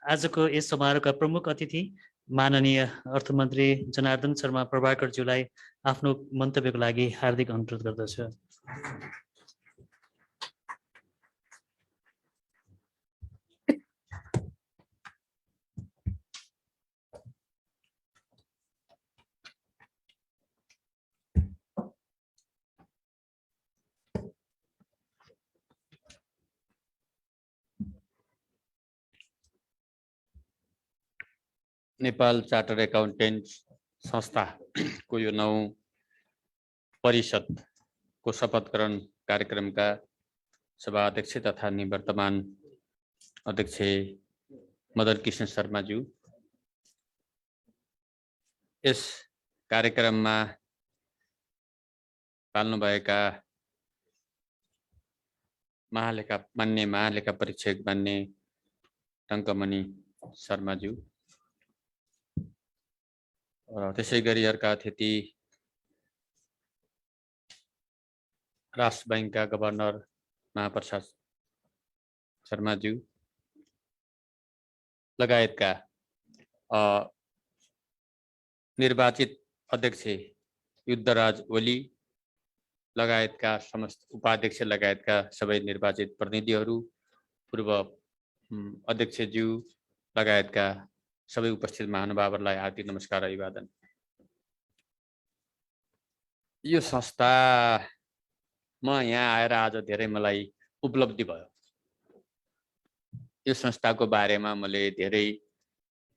आजको यस समारोहका प्रमुख अतिथि माननीय अर्थमन्त्री जनार्दन शर्मा प्रभाकरज्यूलाई आफ्नो मन्तव्यको लागि हार्दिक अनुरोध गर्दछु। नेपाल चार्टर एकाउन्टेन्ट्स संस्थाको यो 9औं परिषदको शपथ ग्रहण कार्यक्रमका सभा अध्यक्ष तथा निवर्तमान अध्यक्ष मदन कृष्ण शर्माज्यू, यस कार्यक्रममा पाल्नुभएका मान्य महालेखा परीक्षक मान्य टङ्कमणि शर्माज्यू, त्यसै गरी अर्का अतिथि राष्ट्र बैंकका गभर्नर महाप्रसाद शर्माज्यू लगायतका निर्वाचित अध्यक्ष युद्धराज ओली लगायतका समस्त उपाध्यक्ष लगायतका सबै निर्वाचित प्रतिनिधिहरू, पूर्व अध्यक्षज्यू लगायतका सबै उपस्थित महानुभावहरूलाई हार्दिक नमस्कार अभिवादन। यो संस्थामा यहाँ आएर आज धेरै मलाई उपलब्धि भयो। यो संस्थाको बारेमा मैले धेरै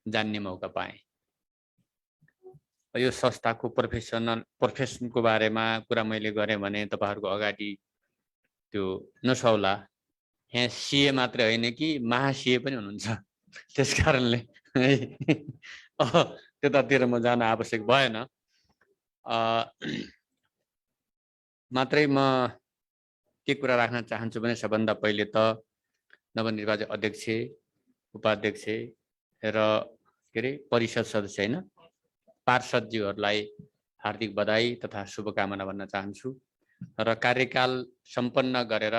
जान्ने मौका पाएँ। यो संस्थाको प्रोफेसनको बारेमा कुरा मैले गरेँ भने तपाईहरुको अगाडि त्यो नसौला। यहाँ सीए मात्रै होइन कि महासीए पनि हुनुहुन्छ। त्यसकारणले त्यतातिर म जान आवश्यक भएन। मात्रै म के कुरा राख्न चाहन्छु भने सबभन्दा पहिले त नवनिर्वाचित अध्यक्ष, उपाध्यक्ष र परिषद सदस्य हैन पार्षदज्यूहरूलाई हार्दिक बधाई तथा शुभकामना भन्न चाहन्छु र कार्यकाल सम्पन्न गरेर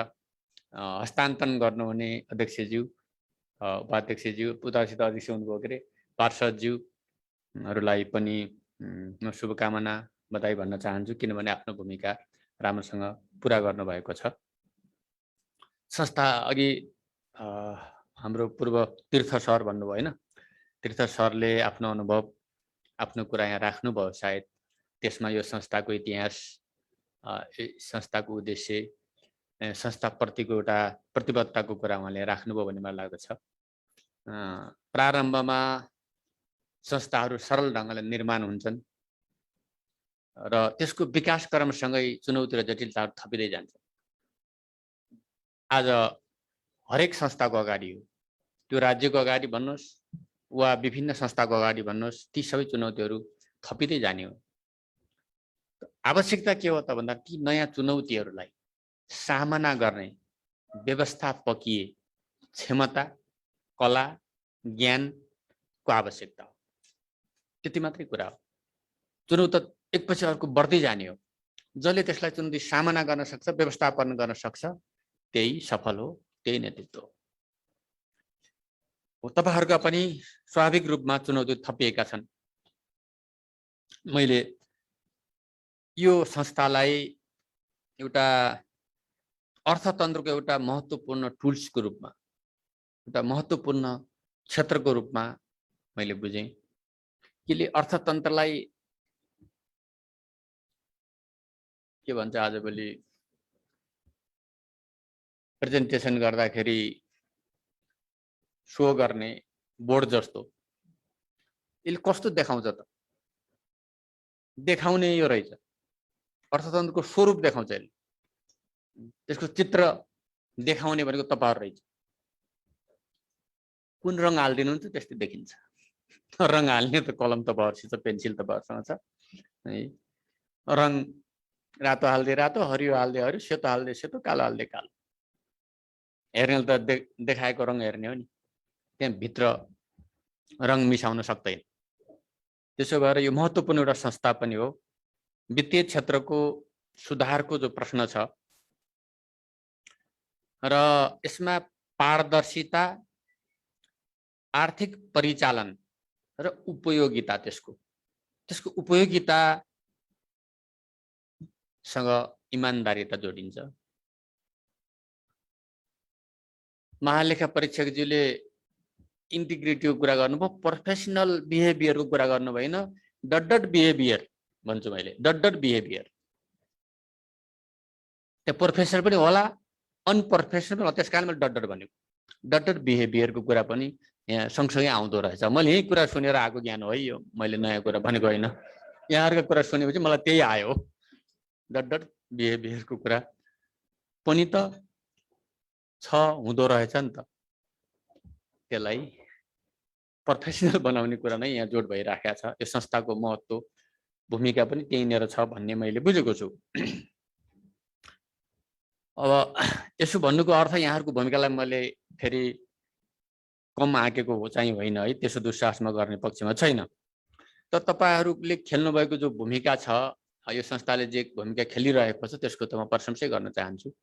हस्तान्तरण गर्नुहुने अध्यक्षज्यू, उपाध्यक्षज्यू, उतासित अध्यक्ष हुनुभयो पार्षदज्यूहरूलाई पनि म शुभकामना बधाई भन्न चाहन्छु, किनभने आफ्नो भूमिका राम्रोसँग पूरा गर्नुभएको छ। संस्था अघि हाम्रो पूर्व तीर्थ सर भन्नुभयो हैन, तीर्थ सरले आफ्नो अनुभव आफ्नो कुरा यहाँ राख्नुभयो। सायद त्यसमा यो संस्थाको इतिहास, संस्थाको उद्देश्य, संस्थाप्रतिको एउटा प्रतिबद्धताको कुरा उहाँले राख्नुभयो भन्ने मलाई लाग्दछ। प्रारम्भमा संस्थाहरू सरल ढङ्गले निर्माण हुन्छन् र त्यसको विकास क्रमसँगै चुनौती र जटिलताहरू थपिँदै जान्छ। आज हरेक संस्थाको अगाडि हो, त्यो राज्यको अगाडि भन्नुहोस् वा विभिन्न संस्थाको अगाडि भन्नुहोस्, ती सबै चुनौतीहरू थपिँदै जाने हो। आवश्यकता के हो त भन्दा ती नयाँ चुनौतीहरूलाई सामना गर्ने व्यवस्थापकीय क्षमता, कला, ज्ञानको आवश्यकता हो। त्यति मात्रै कुरा हो। चुनौती एकपछि अर्को बढ्दै जाने हो। जसले त्यसलाई चुनौती सामना गर्न सक्छ, व्यवस्थापन गर्न सक्छ, त्यही सफल हो, त्यही नेतृत्व हो। तपाईहरुका पनि स्वाभाविक रूपमा चुनौती थपिएका छन्। मैले यो संस्थालाई एउटा अर्थतन्त्रको एउटा महत्त्वपूर्ण टुल्सको रूपमा, एउटा महत्त्वपूर्ण क्षेत्रको रूपमा मैले बुझेँ। किले अर्थतन्त्रलाई के भन्छ आजभोलि प्रेजेन्टेसन गर्दाखेरि शो गर्ने बोर्ड जस्तो यसले कस्तो देखाउँछ त? देखाउने यो रहेछ, अर्थतन्त्रको स्वरूप देखाउँछ यसले। त्यसको चित्र देखाउने भनेको तपाईहरु रहेछ। कुन रङ हाल्दिनुहुन्छ त्यस्तै देखिन्छ। रङ हाल्ने त कलम तपाईहरुसित, पेन्सिल तपाईहरुसँग छ है। रङ रातो हाल्दै रातो, हरियो हाल्दै हरियो, सेतो हाल्दै सेतो, कालो हाल्दै कालो। हेर्नेले त देखाएको रङ हेर्ने हो नि, त्यहाँ भित्र रङ मिसाउन सक्दैन। त्यसो भएर यो महत्त्वपूर्ण एउटा संस्था पनि हो। वित्तीय क्षेत्रको सुधारको जो प्रश्न छ र यसमा पारदर्शिता आर्थिक परिचालन र उपयोगिता त्यसको उपयोगितासँग इमानदारिता जोडिन्छ। महालेखा परीक्षकज्यूले इन्टिग्रिटीको कुरा गर्नुभयो, प्रोफेसनल बिहेभियरको कुरा गर्नु भएन, डट बिहेभियर भन्छु मैले, डट बिहेभियर। त्यहाँ प्रोफेसनल पनि होला, अनप्रोफेसनल, त्यस कारण मैले डट भनेको। डट बिहेभियरको कुरा पनि यहाँ सँगसँगै आउँदो रहेछ। मैले यही कुरा सुनेर आएको ज्ञान हो है यो, मैले नयाँ कुरा भनेको होइन। यहाँहरूको कुरा सुनेपछि मलाई त्यही आयो, डट बिहेभियरको कुरा पनि त छ, हुँदो रहेछ नि त। त्यसलाई प्रोफेसनल बनाउने कुरा नै यहाँ जोड भइराखेको छ। यो संस्थाको महत्त्व, भूमिका पनि त्यहीँनिर छ भन्ने मैले बुझेको छु। अब यसो भन्नुको अर्थ यहाँहरूको भूमिकालाई मैले फेरि कम आँकेको चाहिँ होइन है, त्यसो दुस्साहसमा गर्ने पक्षमा छैन। तर तपाईहरूले खेल्नुभएको जो भूमिका छ, यो संस्थाले जे भूमिका खेलिरहेको छ त्यसको त म प्रशंसै गर्न चाहन्छु।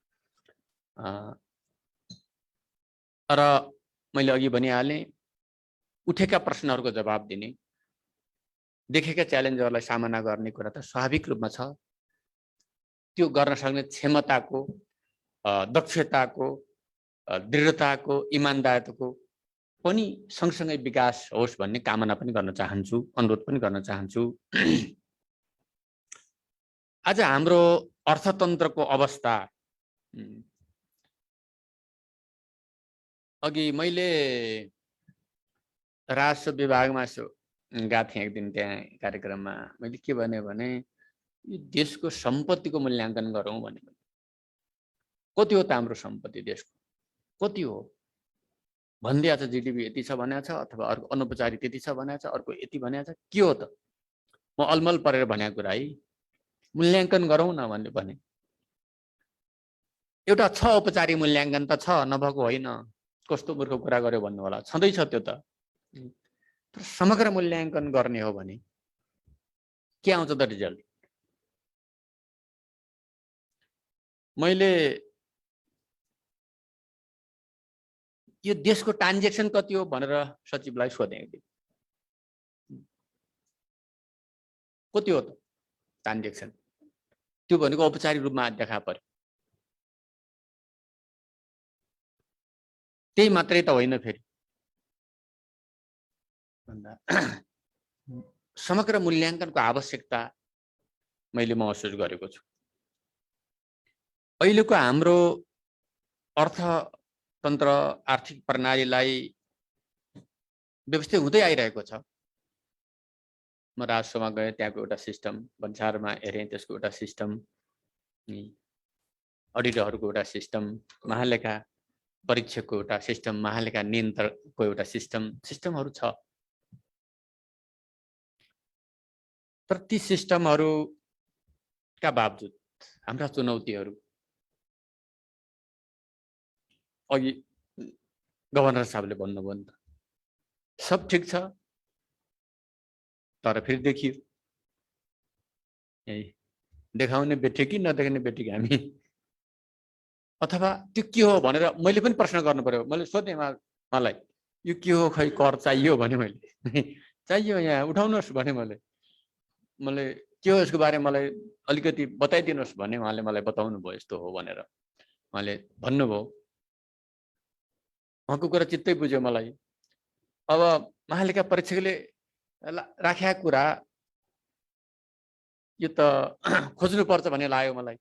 र मैले अघि भनिहालेँ, उठेका प्रश्नहरूको जवाब दिने, देखेका च्यालेन्जहरूलाई सामना गर्ने कुरा त स्वाभाविक रूपमा छ। त्यो गर्न सक्ने क्षमताको, दक्षताको, दृढताको, इमानदारिताको पनि सँगसँगै विकास होस् भन्ने कामना पनि गर्न चाहन्छु, अनुरोध पनि गर्न चाहन्छु। आज हाम्रो अर्थतन्त्रको अवस्था, अघि मैले राजस्व विभागमा गएको थिएँ एक दिन, त्यहाँ कार्यक्रममा मैले के भने यो देशको सम्पत्तिको मूल्याङ्कन गरौँ भने, कति हो त हाम्रो सम्पत्ति देशको, कति हो भनिदिएको छ। जिडिपी यति छ भनेको छ, अथवा अर्को अनौपचारिक त्यति छ भनेको छ, अर्को यति भनेको छ, के हो त? म अलमल परेर भनेको कुरा है, मूल्याङ्कन गरौँ न भने एउटा छ औपचारिक मूल्याङ्कन त छ, नभएको होइन। कस्तो मूर्ख कुरा गर्यो भन्नु होला, छँदैछ त्यो त। तर समग्र मूल्याङ्कन गर्ने हो भने के आउँछ त रिजल्ट? मैले यो देशको ट्रान्जेक्सन कति हो भनेर सचिवलाई सोधेँ। कति हो त ट्रान्जेक्सन? त्यो भनेको औपचारिक रूपमा देखा पर्यो। त्यही मात्रै त होइन, फेरि समग्र मूल्याङ्कनको आवश्यकता मैले महसुस गरेको छु। अहिलेको हाम्रो अर्थतन्त्र, आर्थिक प्रणालीलाई व्यवस्थित हुँदै आइरहेको छ। म राजसभामा गएँ, त्यहाँको एउटा सिस्टम, भन्सारमा हेरेँ त्यसको एउटा सिस्टम, अडिटरहरूको एउटा सिस्टम, महालेखा परीक्षकको एउटा सिस्टम, महालेखा नियन्त्रकको एउटा सिस्टमहरू छ। तर ती सिस्टमहरूका बावजुद हाम्रा चुनौतीहरू, अघि गभर्नर साहबले भन्नुभयो नि त, सब ठिक छ तर फेरि देखियो, देखाउने बेठे कि नदेखाउने बेठे हामी, अथवा त्यो के हो भनेर मैले पनि प्रश्न गर्नु पर्यो। मैले सोधेँ मलाई, यो के हो, खै कर चाहियो भने, मैले चाहियो यहाँ उठाउनुहोस् भने, मैले के हो यसको बारेमा मलाई अलिकति बताइदिनुहोस् भने उहाँले मलाई बताउनु भयो यस्तो हो भनेर। उहाँले भन्नुभयो, उहाँको कुरा चित्तै बुझ्यो मलाई। अब महालेखा परीक्षकले राखेको कुरा यो त खोज्नुपर्छ भन्ने लाग्यो मलाई।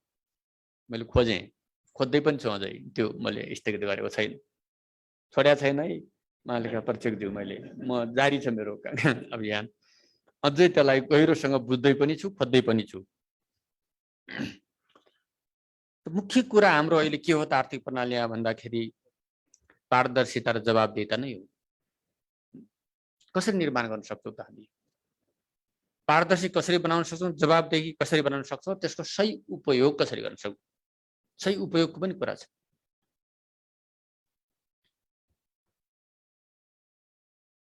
मैले खोज्दै पनि छु अझै, त्यो मैले स्थगित गरेको छैन, छोड्या छैन है महालेखा परीक्षकज्यू। म जारी छ मेरो अभियान, अझै त्यसलाई गहिरोसँग बुझ्दै पनि छु, खोज्दै पनि छु। मुख्य कुरा हाम्रो अहिले के हो त आर्थिक प्रणालीमा भन्दाखेरि पारदर्शिता र जवाबदेहिता नै हो। कसरी निर्माण गर्न सक्छौँ त हामी? पारदर्शी कसरी बनाउन सक्छौँ, जवाबदेही कसरी बनाउन सक्छौँ, त्यसको सही उपयोग कसरी गर्न सक्छौँ, सही उपयोगको पनि कुरा छ।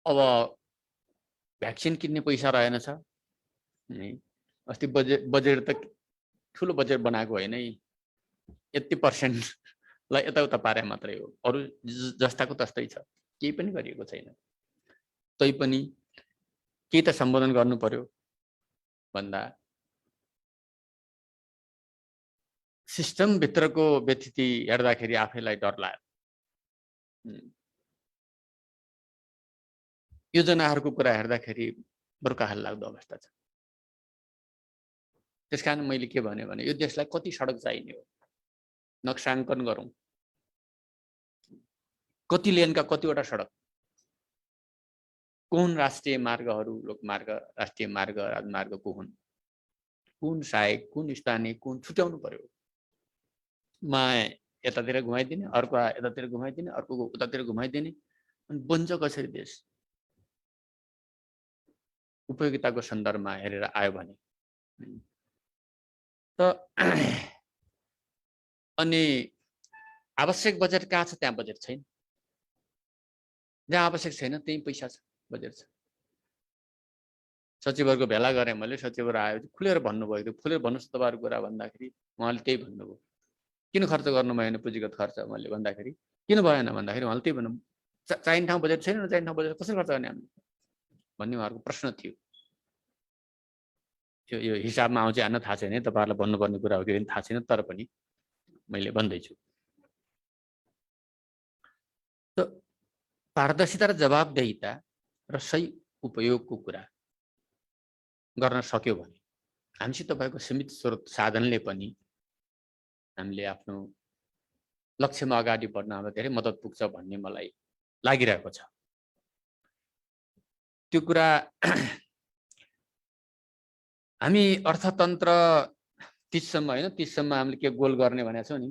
अब भ्याक्सिन किन्ने पैसा रहेनछ, अस्ति बजेट त ठुलो बजेट बनाएको होइन, यति % लाई यताउता पारे मात्रै हो, अरू जस्ताको तस्तै छ, केही पनि गरिएको छैन। तैपनि केही त सम्बोधन गर्नु पर्यो भन्दा सिस्टम भित्रको व्यतिथि हेर्दाखेरि आफैलाई डर लाग्यो। योजनाहरूको कुरा हेर्दाखेरि बर्काहाल लाग्दो अवस्था छ। त्यसकारण मैले के भने यो देशलाई कति सडक चाहिने हो नक्साङ्कन गरौँ। कति लेनका कतिवटा सडक, कुन राष्ट्रिय मार्गहरू, लोकमार्ग, राष्ट्रिय मार्ग, राजमार्ग कुन सहायक, कुन स्थानीय, कुन छुट्याउनु पर्यो। म यतातिर घुमाइदिने, अर्को यतातिर घुमाइदिने, अर्को उतातिर घुमाइदिने, अनि बन्छ कसरी देश? उपयोगिताको सन्दर्भमा हेरेर आयो भने त अनि आवश्यक बजेट कहाँ छ त्यहाँ बजेट छैन, जहाँ आवश्यक छैन त्यही पैसा छ, बजेट छ। सचिवहरूको भेला गरेँ मैले, सचिवहरू आयो खुलेर भन्नुभयो। त्यो खुलेर भन्नुहोस् तपाईँहरूको कुरा भन्दाखेरि उहाँले त्यही भन्नुभयो। किन खर्च गर्नु भएन पुँजीगत खर्च? मैले भन्दाखेरि किन भएन भन्दाखेरि उहाँले त्यही भन्नु, चाहिने ठाउँ बजेट छैन, चाहिने ठाउँ बजेट कसरी खर्च गर्ने हामीले भन्ने उहाँहरूको प्रश्न थियो। यो हिसाबमा आउँछ हान्न थाहा छैन, तपाईँहरूलाई भन्नुपर्ने कुरा हो कि होइन थाहा छैन, तर पनि मैले भन्दैछु। पारदर्शिता र जवाबदेहिता र सही उपयोगको कुरा गर्न सक्यो भने हामीसित भएको सीमित स्रोत साधनले पनि हामीले आफ्नो लक्ष्यमा अगाडि बढ्नमा धेरै मद्दत पुग्छ भन्ने मलाई लागिरहेको छ। त्यो कुरा हामी अर्थतन्त्र 30 सम्म होइन, 30 सम्म हामीले के गोल गर्ने भनेको छौँ नि।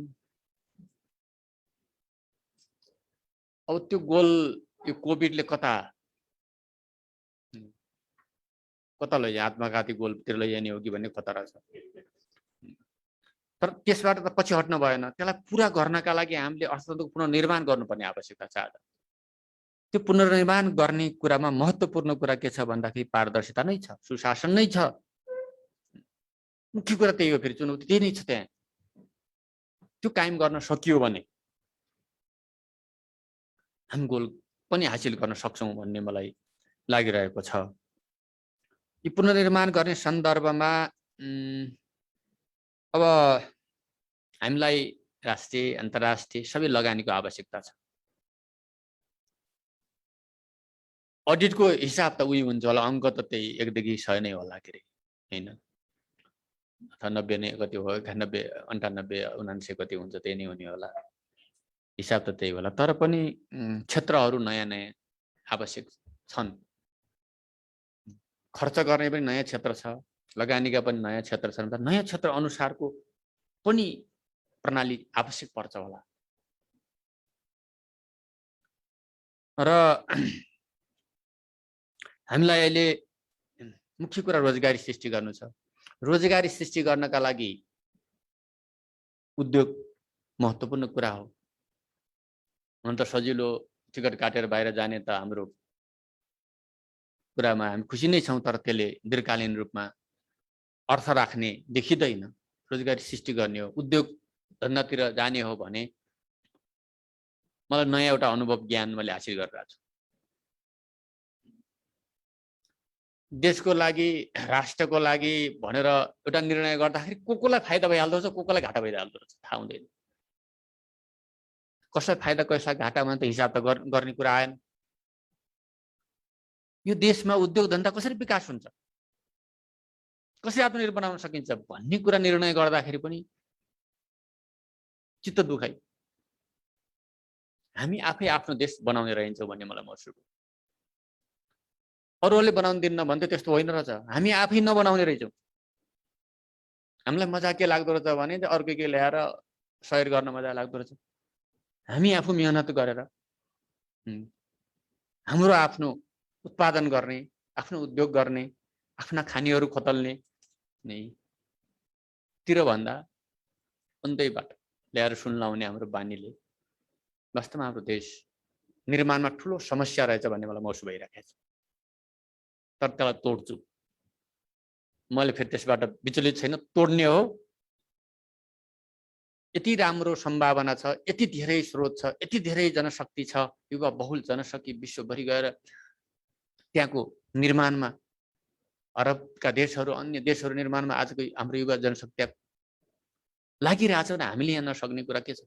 अब त्यो गोल यो कोभिडले कता लैजाने, आत्मघाती गोलतिर लैजाने हो कि भन्ने खतरा छ। तर त्यसबाट त पछि हट्न भएन। त्यसलाई पुरा गर्नका लागि हामीले अर्थतन्त्रको पुनर्निर्माण गर्नुपर्ने आवश्यकता छ। आज त्यो पुनर्निर्माण गर्ने कुरामा महत्त्वपूर्ण कुरा के छ भन्दाखेरि पारदर्शिता नै छ, सुशासन नै छ। मुख्य कुरा त्यही हो। फेरि चुनौती त्यही नै छ। त्यहाँ त्यो कायम गर्न सकियो भने हामी गोल पनि हासिल गर्न सक्छौँ भन्ने मलाई लागिरहेको छ। यो पुनर्निर्माण गर्ने सन्दर्भमा अब हामीलाई राष्ट्रिय अन्तर्राष्ट्रिय सबै लगानीको आवश्यकता छ। अडिटको हिसाब त उही हुन्छ होला, अङ्क त त्यही 1 देखि 100 नै होला के अरे हैन, अथवा 90 नै कति हो, 91, 98, 99 कति हुन्छ, त्यही नै हुने होला, हिसाब त त्यही होला। तर पनि क्षेत्रहरू नयाँ नयाँ आवश्यक छन्। खर्च गर्ने पनि नयाँ क्षेत्र छ, लगानीका पनि नयाँ क्षेत्र छन्। त नयाँ क्षेत्र अनुसारको पनि प्रणाली आवश्यक पर्छ होला। र हामीलाई अहिले मुख्य कुरा रोजगारी सृष्टि गर्नु छ। रोजगारी सृष्टि गर्नका लागि उद्योग महत्त्वपूर्ण कुरा हो। हुन त सजिलो टिकट काटेर बाहिर जाने त हाम्रो कुरामा हामी खुसी नै छौँ, तर त्यसले दीर्घकालीन रूपमा अर्थ राख्ने देखिँदैन। रोजगारी सृष्टि गर्ने हो, उद्योग धन्दातिर जाने हो भने मलाई नयाँ एउटा अनुभव ज्ञान मैले हासिल गरिरहेको छु। देशको लागि, राष्ट्रको लागि भनेर एउटा निर्णय गर्दाखेरि कोलाई फाइदा भइहाल्दो रहेछ, कोलाई घाटा भइहाल्दो रहेछ, थाहा हुँदैन। कसलाई फाइदा कसलाई घाटामा त हिसाब त गर्ने कुरा आएन। यो देशमा उद्योग धन्दा कसरी विकास हुन्छ, कसरी आत्मनिर्भर बनाउन सकिन्छ भन्ने कुरा निर्णय गर्दाखेरि पनि चित्त दुखाइ। हामी आफै आफ्नो देश बनाउने रहन्छौँ भन्ने मलाई महसुस भयो। अरूहरूले बनाउन दिन्न भन्थे, त्यस्तो होइन रहेछ। हामी आफै नबनाउने रहेछौँ। हामीलाई मजा के लाग्दो रहेछ भने अर्को के ल्याएर सहयोग गर्न मजा लाग्दो रहेछ। हामी आफू मेहनत गरेर हाम्रो आफ्नो उत्पादन गर्ने, आफ्नो उद्योग गर्ने, आफ्ना खानीहरू खतल्ने नै तिर भन्दा अन्तैबाट ल्याएर सुन लाउने हाम्रो बानीले वास्तवमा हाम्रो देश निर्माणमा ठुलो समस्या रहेछ भन्ने मलाई महसुस भइरहेको छ। तर त्यसलाई तोड्छु। मैले फेरि त्यसबाट विचलित छैन, तोड्ने हो। यति राम्रो सम्भावना छ, यति धेरै स्रोत छ, यति धेरै जनशक्ति छ, युवा बहुल जनशक्ति विश्वभरि गएर त्यहाँको निर्माणमा अरबका देशहरू अन्य देशहरू निर्माणमा आजको हाम्रो युवा जनशक्ति लागिरहेछ भने हामीले यहाँ नसक्ने कुरा के छ?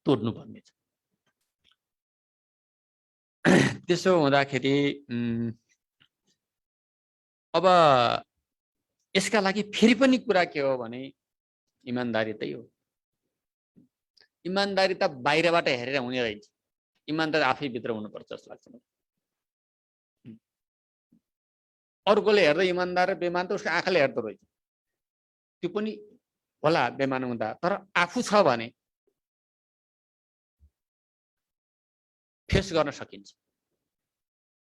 तोड्नुपर्ने छ। त्यसो हुँदाखेरि अब यसका लागि फेरि पनि कुरा के हो भने इमानदारी तै हो। इमानदारी त बाहिरबाट हेरेर हुने रहेछ, इमानदारी आफै भित्र हुनुपर्छ जस्तो लाग्छ मलाई। अर्कोले हेर्दा इमानदार र बेमान त उसको आँखाले हेर्दो रहेछ, त्यो पनि होला बेमान हुँदा, तर आफू छ भने फेस गर्न सकिन्छ।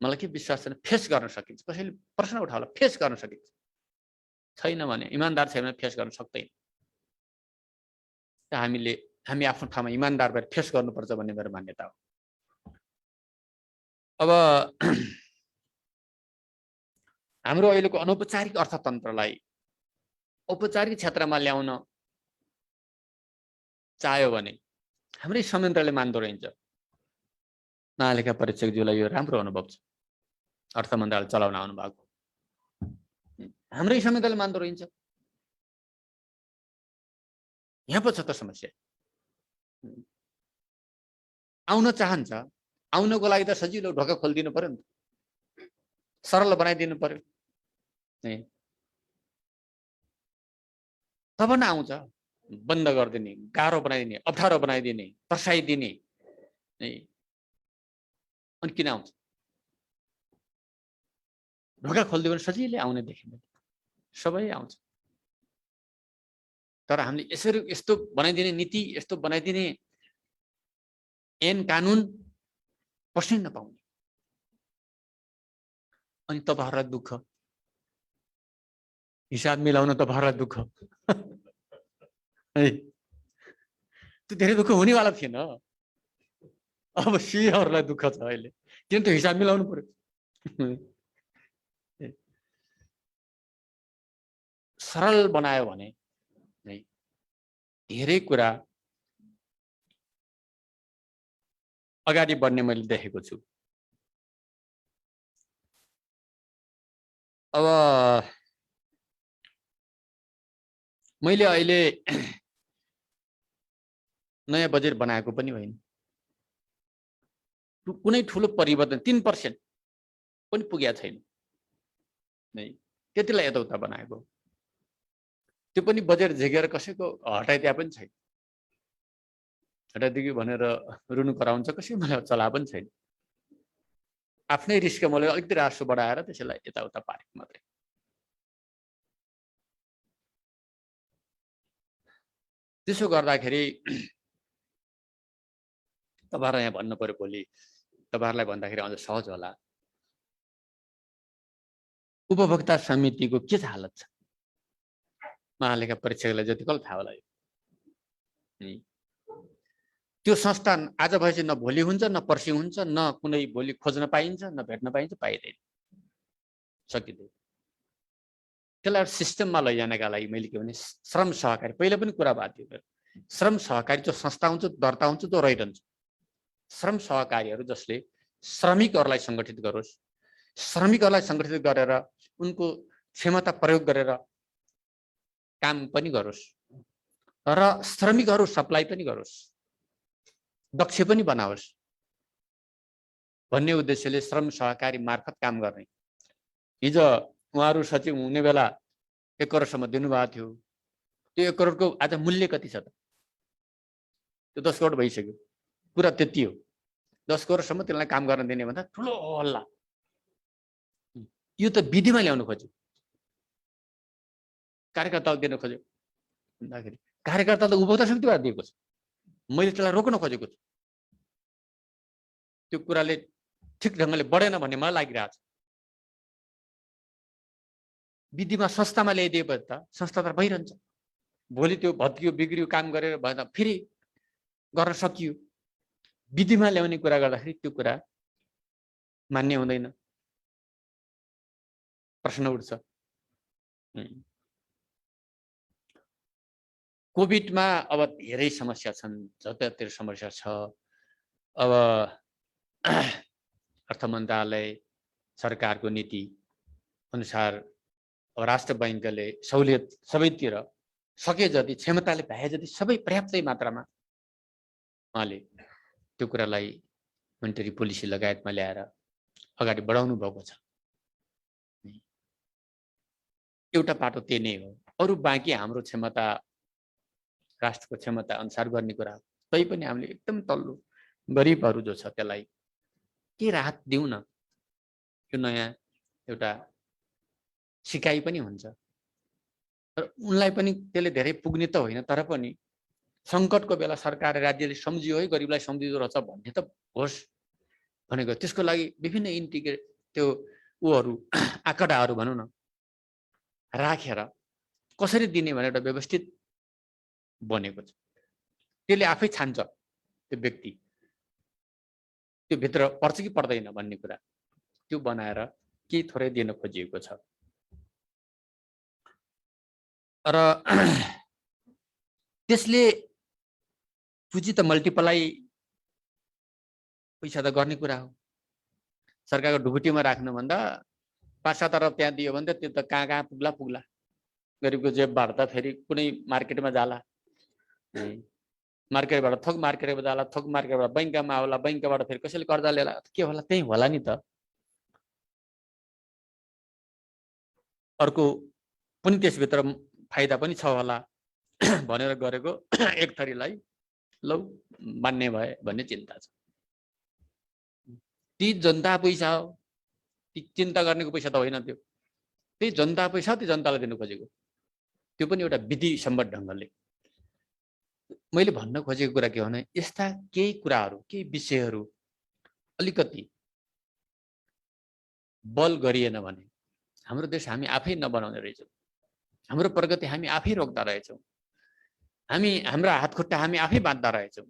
मलाई के विश्वास छैन फेस गर्न सकिन्छ। कसैले प्रश्न उठाउला फेस गर्न सकिन्छ, छैन भने इमानदार छैन भने फेस गर्न सक्दैन। हामी आफ्नो ठाउँमा इमानदार भएर फेस गर्नुपर्छ भन्ने मेरो मान्यता हो। अब हाम्रो अहिलेको अनौपचारिक अर्थतन्त्रलाई औपचारिक क्षेत्रमा ल्याउन चाह्यो भने हाम्रै संयन्त्रले मान्दो रहन्छ। महालेखा परीक्षकज्यूलाई यो राम्रो अनुभव छ, अर्थ मन्त्रालय चलाउन आउनु भएको। हाम्रै संयन्त्रले मान्दो रहन्छ। यहाँ पो छ त समस्या। आउन चाहन्छ, आउनको लागि त सजिलो ढोका खोलिदिनु पर्यो नि, सरल बनाइदिनु पर्यो, तब न आउँछ। बन्द गरिदिने, गाह्रो बनाइदिने, अप्ठ्यारो बनाइदिने, तर्साइदिने, अनि किन आउँछ? ढोका खोलिदियो भने सजिलै आउने देखिन्छ, सबै आउँछ। तर हामीले यसरी यस्तो बनाइदिने नीति, यस्तो बनाइदिने ऐन कानुन पस्नै नपाउने, अनि तपाईहरुलाई दुःख, हिसाब मिलाउन तपाईहरुलाई दुःख। त्यो धेरै दुःख हुनेवाला थिएन। अब सीहरूलाई दुःख छ अहिले, किन त हिसाब मिलाउनु पर्यो। सरल बनायो भने धेरै कुरा अगाडि बढ्ने मैले देखेको छु। अब मैले अहिले नयाँ बजेट बनाएको पनि होइन, कुनै ठुलो परिवर्तन 3% पनि पुगेको छैन, त्यतिलाई यताउता बनाएको। त्यो पनि बजेट झिकेर कसैको हटाइदिया पनि छैन, हटाइदियो भनेर रुनु कराउँछ कसै, मलाई चला पनि छैन। आफ्नै रिस्क मैले अलिकति रासो बढाएर त्यसैलाई यताउता पारेको मात्रै। त्यसो गर्दाखेरि तपाईहरुलाई यहाँ भन्नु पर्यो, भोलि तपाईहरुलाई भन्दाखेरि अझ सहज होला। उपभोक्ता समितिको के छ हालत छ? महालेखा परीक्षकलाई जतिको थाहा होला। त्यो संस्था आज भएपछि न भोलि हुन्छ, न पर्सि हुन्छ, न कुनै भोलि खोज्न पाइन्छ, न भेट्न पाइन्छ, पाइँदैन, सकिँदैन। त्यसलाई सिस्टममा लैजानका लागि मैले के भने श्रम सहकारी, पहिला पनि कुरा भएको थियो, श्रम सहकारी जो संस्था हुन्छ, दर्ता हुन्छ, जो रहिरहन्छ। श्रम सहकारीहरू जसले श्रमिकहरूलाई सङ्गठित गरोस्, श्रमिकहरूलाई सङ्गठित गरेर उनको क्षमता प्रयोग गरेर काम पनि गरोस् र श्रमिकहरू सप्लाई पनि गरोस्, दक्ष पनि बनाओस् भन्ने उद्देश्यले श्रम सहकारी मार्फत काम गर्ने। हिजो उहाँहरू सचिव हुने बेला 1 करोडसम्म दिनुभएको थियो। त्यो 1 करोडको आज मूल्य कति छ त? त्यो 10 करोड भइसक्यो, कुरा त्यति हो। 10 करोडसम्म त्यसलाई काम गर्न दिने भन्दा ठुलो हल्ला। यो त विधिमा ल्याउनु खोज्यो, कार्यकर्ताले दिन खोज्यो भन्दाखेरि कार्यकर्ताले उपभोक्ता समितिबाट दिएको छ, मैले त्यसलाई रोक्न खोजेको छु। त्यो कुराले ठिक ढङ्गले बढेन भन्ने मलाई लागिरहेछ। विधिमा संस्थामा ल्याइदिएपछि त संस्था त भइरहन्छ, भोलि त्यो भत्कियो बिग्रियो काम गरेर भन्दा फेरि गर्न सकियो। विधिमा ल्याउने कुरा गर्दाखेरि त्यो कुरा मान्य हुँदैन, प्रश्न उठ्छ। कोभिडमा अब धेरै समस्या छन्, जतातिर समस्या छ। अब अर्थ मन्त्रालय सरकारको नीति अनुसार अब राष्ट्र बैंकले सहुलियत सबैतिर सके जति क्षमताले भए जति सबै पर्याप्तै मात्रामा उहाँले त्यो कुरालाई मोनिटरी पोलिसी लगायतमा ल्याएर अगाडि बढाउनु भएको छ। एउटा पाटो त्यही नै हो। अरू बाँकी हाम्रो क्षमता राष्ट्रको क्षमता अनुसार गर्ने कुरा हो। तैपनि हामीले एकदम तल्लो गरिबहरू जो छ त्यसलाई के राहत दिउँ न, यो नयाँ एउटा सिकाइ पनि हुन्छ। तर उनलाई पनि त्यसले धेरै पुग्ने त होइन, तर पनि सङ्कटको बेला सरकार राज्यले सम्झियो है गरिबलाई सम्झिँदो रहेछ भन्ने त होस् भनेको। त्यसको लागि विभिन्न इन्टिग्रेट त्यो ऊहरू आँकडाहरू भनौँ न राखेर कसरी दिने भनेर एउटा व्यवस्थित बनेको छ। त्यसले आफै छान्छ त्यो व्यक्ति त्यो भित्र पर्छ कि पर्दैन भन्ने कुरा, त्यो बनाएर केही थोरै दिन खोजिएको छ। र त्यसले पुँजी त मल्टिप्लाई पैसा त गर्ने कुरा हो। सरकारको ढुकुटीमा राख्नुभन्दा 5-7 अरब त्यहाँ दियो भने त त्यो त कहाँ कहाँ पुग्ला पुग्ला, गरिबको जेबबाट त फेरि कुनै मार्केटमा जाला, मार्केटबाट थोक मार्केटमा जाला, थोक मार्केटबाट बैंकमा आउला, बैंकबाट फेरि कसैले कर्जा लिएला, के होला त्यही होला नि त। अर्को पनि त्यसभित्र फाइदा पनि छ होला भनेर गरेको एक थरीलाई लौ मान्ने भए भन्ने चिन्ता छ। ती जनता पैसा हो, ती चिन्ता गर्नेको पैसा त होइन, त्यो त्यही जनता पैसा त्यो जनतालाई दिनु खोजेको, त्यो पनि एउटा विधि सम्मत ढङ्गले। मैले भन्न खोजेको कुरा के हो भने यस्ता केही कुराहरू केही विषयहरू अलिकति बल गरिएन भने हाम्रो देश हामी आफै नबनाउने रहेछौँ, हाम्रो प्रगति हामी आफै रोक्दा रहेछौँ, हाम्रा हातखुट्टा हामी आफै बाँध्दा रहेछौँ।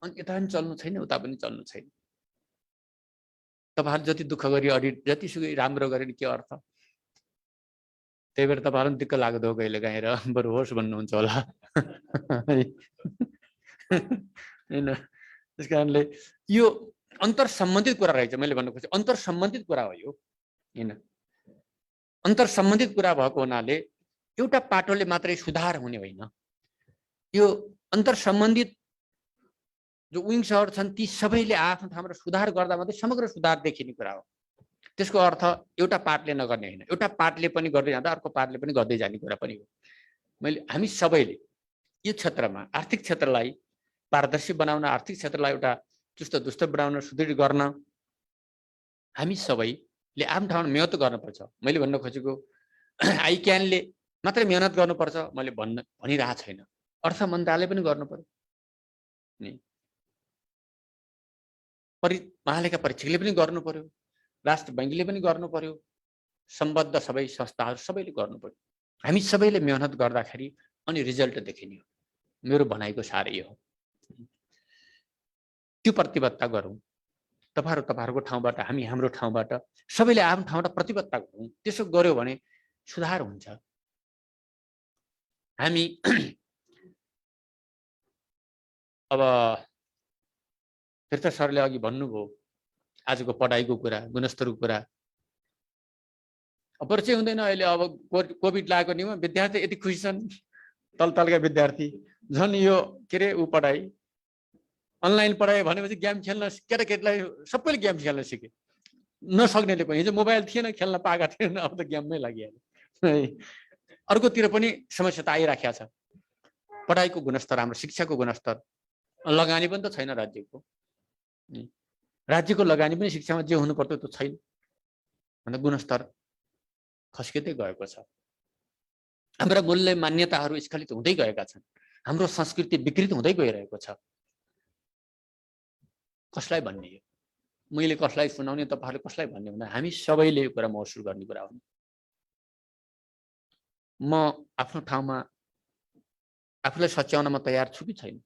अनि यता पनि चल्नु छैन, उता पनि चल्नु छैन। तपाईँहरू जति दुःख गरी अडिट जतिसुकै राम्रो गरे के अर्थ? त्यही भएर तपाईँहरू पनि दिक्क लाग्दो कहिले काहीँ र बरु होस् भन्नुहुन्छ होला होइन। त्यस कारणले यो अन्तर सम्बन्धित कुरा रहेछ। मैले भन्नु खोजेँ अन्तर सम्बन्धित कुरा हो यो, होइन? अन्तर सम्बन्धित कुरा भएको हुनाले एउटा पाटोले मात्रै सुधार हुने होइन। यो अन्तर सम्बन्धित जो विङ्सहरू छन् ती सबैले आफ्नो ठाउँमा सुधार गर्दा मात्रै समग्र सुधार देखिने कुरा हो। त्यसको अर्थ एउटा पार्टले नगर्ने होइन, एउटा पार्टले पनि गर्दै जाँदा अर्को पार्टले पनि गर्दै जाने कुरा पनि हो। हामी सबैले यो क्षेत्रमा आर्थिक क्षेत्रलाई पारदर्शी बनाउन, आर्थिक क्षेत्रलाई एउटा चुस्त दुस्त बनाउन, सुदृढ गर्न हामी सबैले आफ्नो ठाउँमा मेहनत गर्नुपर्छ। मैले भन्न खोजेको आइक्यानले मात्रै मेहनत गर्नुपर्छ मैले भनिरहेको छैन, अर्थ मन्त्रालय पनि गर्नु पर्यो नि, महालेखा परीक्षकले पनि गर्नु पर्यो, राष्ट्र बैंकले पनि गर्नु पर्यो, सम्बद्ध सबै संस्थाहरू सबैले गर्नु पर्यो। हामी सबैले मेहनत गर्दाखेरि अनि रिजल्ट देखिने हो। मेरो भनाइको सार यो हो। त्यो प्रतिबद्धता गरौँ। तपाईँहरूको ठाउँबाट, हामी हाम्रो ठाउँबाट, सबैले आफ्नो ठाउँबाट प्रतिबद्धता गरौँ। त्यसो गर्यो भने सुधार हुन्छ। हामी अब तीर्थ सरले अघि भन्नुभयो आजको पढाइको कुरा, गुणस्तरको कुरा। परिचय हुँदैन अहिले। अब कोभिड लागेको निमा विद्यार्थी यति खुसी छन्, तलका विद्यार्थी झन् यो के अरे ऊ पढाइ अनलाइन पढाइ भनेपछि गेम खेल्न केटाकेटीलाई सबैले गेम खेल्न सिके, नसक्नेले पनि। हिजो मोबाइल थिएन, खेल्न पाएका थिएन, अब त गेममै लागिहाल्यो। अर्कोतिर पनि समस्या त आइराखेको छ। पढाइको गुणस्तर, हाम्रो शिक्षाको गुणस्तर, लगानी पनि त छैन राज्यको। राज्यको लगानी पनि शिक्षामा जे हुनु पर्छ त्यो छैन, अन्त गुणस्तर खस्किँदै गएको छ। हाम्रा मूल्य मान्यताहरू स्खलित हुँदै गएका छन्, हाम्रो संस्कृति विकृत हुँदै गइरहेको छ। कसलाई भन्ने हो? मैले कसलाई सुनाउने, तपाईँहरूले कसलाई भन्ने भन्दा हामी सबैले यो कुरा महसुस गर्ने कुरा हो। म आफ्नो ठाउँमा आफूलाई सच्याउन म तयार छु कि छैन?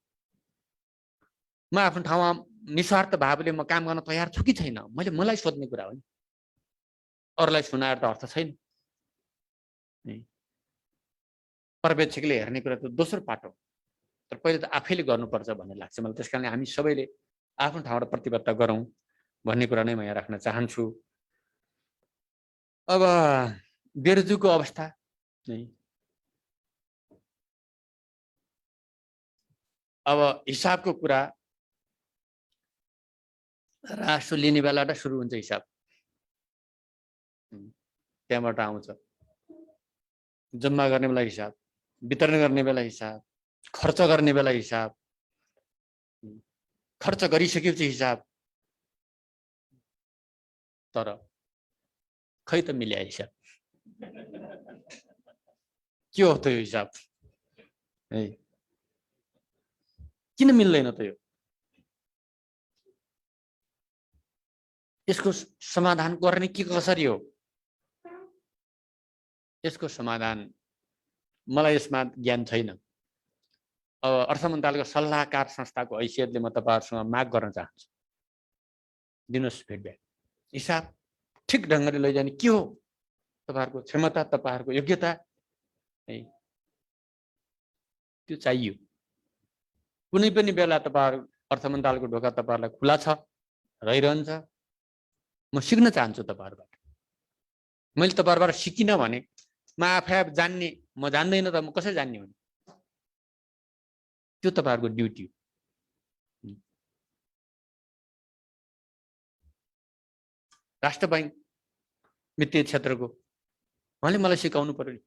म आफ्नो ठाउँमा निस्वार्थ भावले म काम गर्न तयार छु कि छैन? मलाई सोध्ने कुरा हो नि, अरूलाई सुनाएर त अर्थ छैन। पर्यवेक्षकले हेर्ने कुरा त दोस्रो पाटो, तर पहिले त आफैले गर्नुपर्छ भन्ने लाग्छ मलाई। त्यसकारणले हामी सबैले आफ्नो ठाउँबाट प्रतिबद्धता गरौँ भन्ने कुरा नै म यहाँ राख्न चाहन्छु। अब बेरोजगारीको अवस्था नै, अब हिसाबको कुरा रासो लिने बेलाबाट सुरु हुन्छ हिसाब, त्यहाँबाट आउँछ। जम्मा गर्ने बेला हिसाब, वितरण गर्ने बेला हिसाब, खर्च गर्ने बेला हिसाब, खर्च गरिसकेपछि हिसाब, तर खै त मिल्या हिसाब के हो त यो हिसाब है? किन मिल्दैन त यो? यसको समाधान गर्ने के कसरी हो? यसको समाधान मलाई यसमा ज्ञान छैन। अब अर्थ मन्त्रालयको सल्लाहकार संस्थाको हैसियतले म तपाईहरुसँग माग गर्न चाहन्छु, दिनुहोस् फिडब्याक। हिसाब ठिक ढङ्गले लैजाने के हो? तपाईहरुको क्षमता, तपाईहरुको योग्यता है, त्यो चाहियो। कुनै पनि बेला तपाईहरु अर्थ मन्त्रालयको ढोका तपाईहरुलाई खुला छ, रहिरहन्छ। म सिक्न चाहन्छु तपाईहरुबाट। मैले तपाईहरुबाट सिकिन भने म आफै जान्ने, म जान्दैन त म कसरी जान्ने हो? त्यो तपाईहरुको ड्युटी हो। राष्ट्र बैंक वित्तीय क्षेत्रको उहाँले मलाई सिकाउनु पर्यो नि।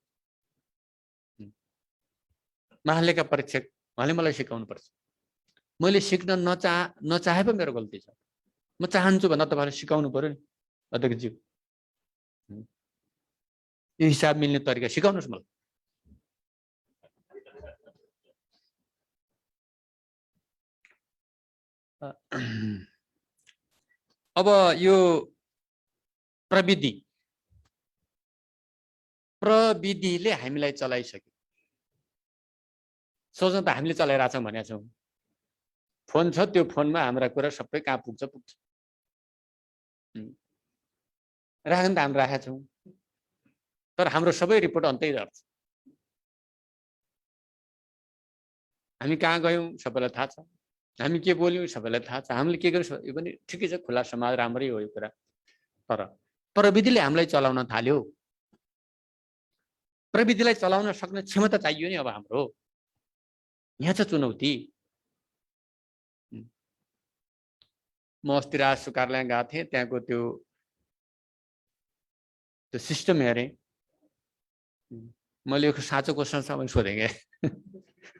महालेखा परीक्षक उहाँले मलाई सिकाउनु पर्छ। मैले सिक्न नचाहे पो मेरो गल्ती छ। म चाहन्छु भन्दा तपाईहरुले सिकाउनु पर्यो नि अध्यक्षज्यू। यो हिसाब मिल्ने तरिका सिकाउनुस् मलाई। अब यो प्रविधिले हामीलाई चलाइसक्यो। सोच्न त हामीले चलाइरहेछौँ भनेका छौँ। फोन छ, त्यो फोनमा हाम्रा कुरा सबै कहाँ पुग्छ। राख्न त हामी राखेका छौँ, तर हाम्रो सबै रिपोर्ट अन्तै गर्छ। हामी कहाँ गयौँ सबैलाई थाहा छ, हामी के बोल्यौँ सबैलाई थाहा छ, हामीले के गर्छौँ यो पनि ठिकै छ, खुला समाज राम्रै हो यो कुरा। तर प्रविधिले हामीलाई चलाउन थाल्यो। प्रविधिलाई चलाउन सक्ने क्षमता चाहियो नि अब हाम्रो। यहाँ छ चुनौती। म अस्ति राजस्व कार्यालय गएको थिएँ, त्यहाँको त्यो सिस्टम हेरेँ। मैले यो साँचो क्वेसन छ भने सोधेँ क्या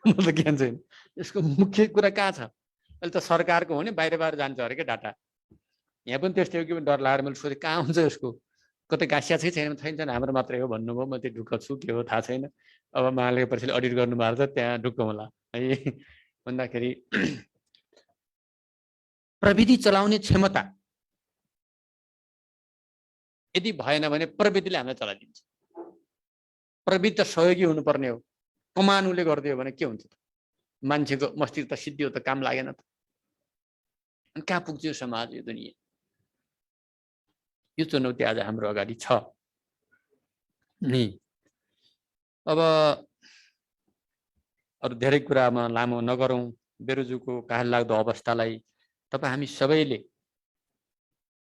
म त ज्ञान छैन। यसको मुख्य कुरा कहाँ छ? अहिले त सरकारको हो नि, बाहिर जान्छ अरे क्या डाटा। यहाँ पनि त्यस्तै हो कि डर लागेर मैले सोधेँ कहाँ हुन्छ यसको, कतै गाँसिया छैन छैन, हाम्रो मात्रै हो भन्नुभयो। म त्यो ढुक्क छु, के हो थाहा छैन। अब महालेखा परीक्षाले अडिट गर्नुभएको छ, त्यहाँ ढुक्क होला है। भन्दाखेरि प्रविधि चलाउने क्षमता यदि भएन भने प्रविधिले हामीलाई चलाइदिन्छ। प्रविधि त सहयोगी हुनुपर्ने हो। कमान उसले गरिदियो भने के हुन्छ त? मान्छेको मस्तिष्क त सिद्धियो त, काम लागेन त। अनि कहाँ पुग्छ यो समाज, यो दुनियाँ? यो चुनौती आज हाम्रो अगाडि छ नि। अब अरू धेरै कुरामा लामो नगरौँ। बेरोजगारीको काहेल लाग्दो अवस्थालाई तपाईँ हामी सबैले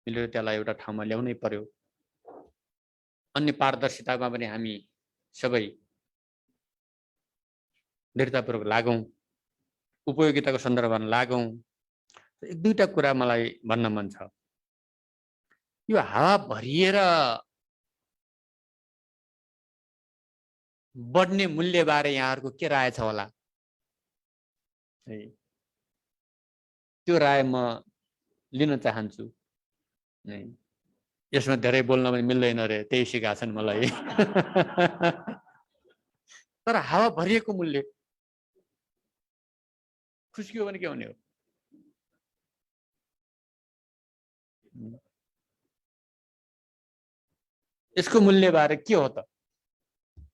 मिलेर त्यसलाई एउटा ठाउँमा ल्याउनै पर्यो। अन्य पारदर्शितामा पनि हामी सबै दृढतापूर्वक लागौँ, उपयोगिताको सन्दर्भमा लागौँ। एक दुईटा कुरा मलाई भन्न मन छ। यो हावा भरिएर बढ्ने मूल्यबारे यहाँहरूको के राय छ होला? त्यो राय म लिन चाहन्छु। यसमा धेरै बोल्न पनि मिल्दैन रे, त्यही सिकाएको छन् मलाई। तर हावा भरिएको मूल्य खुस्कियो भने के हुने हो? यसको मूल्यबारे के हो त?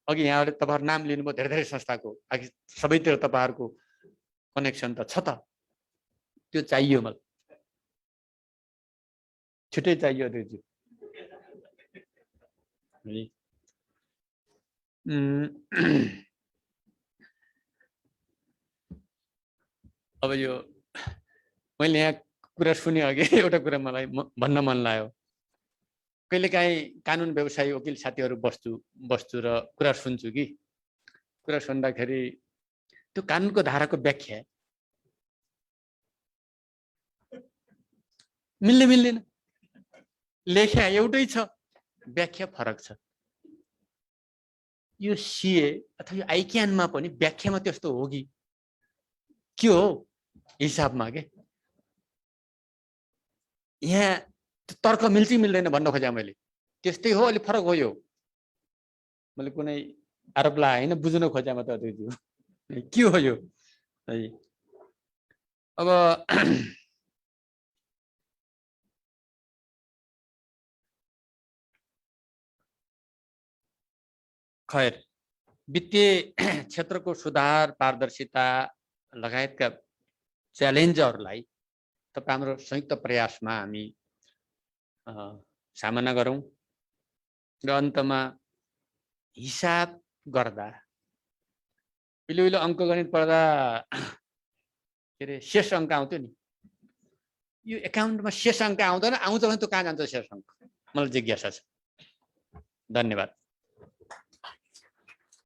अघि यहाँले तपाईहरु नाम लिनुभयो धेरै धेरै संस्थाको, अघि सबैतिर तपाईहरुको कनेक्सन त छ त। त्यो चाहियो मलाई, छिटै चाहियो दिदी। अब यो मैले यहाँ कुरा सुने अघि एउटा कुरा मलाई भन्न मन लाग्यो। कहिलेकाहीँ कानुन व्यवसायी वकिल साथीहरू बस्छु र कुरा सुन्छु कि कुरा सुन्दाखेरि त्यो कानुनको धाराको व्याख्या मिल्दैन। लेख्या एउटै छ, व्याख्या फरक छ। यो सीए अथवा यो आइक्यानमा पनि व्याख्यामा त्यस्तो हो कि के हो हिसाबमा के यहाँ तर्क मिल्छ मिल्दैन भन्न खोजेँ मैले। त्यस्तै हो, अलि फरक हो यो। मैले कुनै आरोप लगाएँ होइन, बुझ्न खोजेँ म त के हो यो है। अब खैर, वित्तीय क्षेत्रको सुधार, पारदर्शिता लगायतका च्यालेन्जहरूलाई तपाईँ हाम्रो संयुक्त प्रयासमा हामी सामना गरौँ र अन्तमा हिसाब गर्दा उहिले अङ्कगणित पढ्दा के अरे शेष अङ्क आउँथ्यो नि। यो एकाउन्टमा शेष अङ्क आउँदैन, आउँछ भने त्यो कहाँ जान्छ शेष अङ्क? मलाई जिज्ञासा छ। धन्यवाद।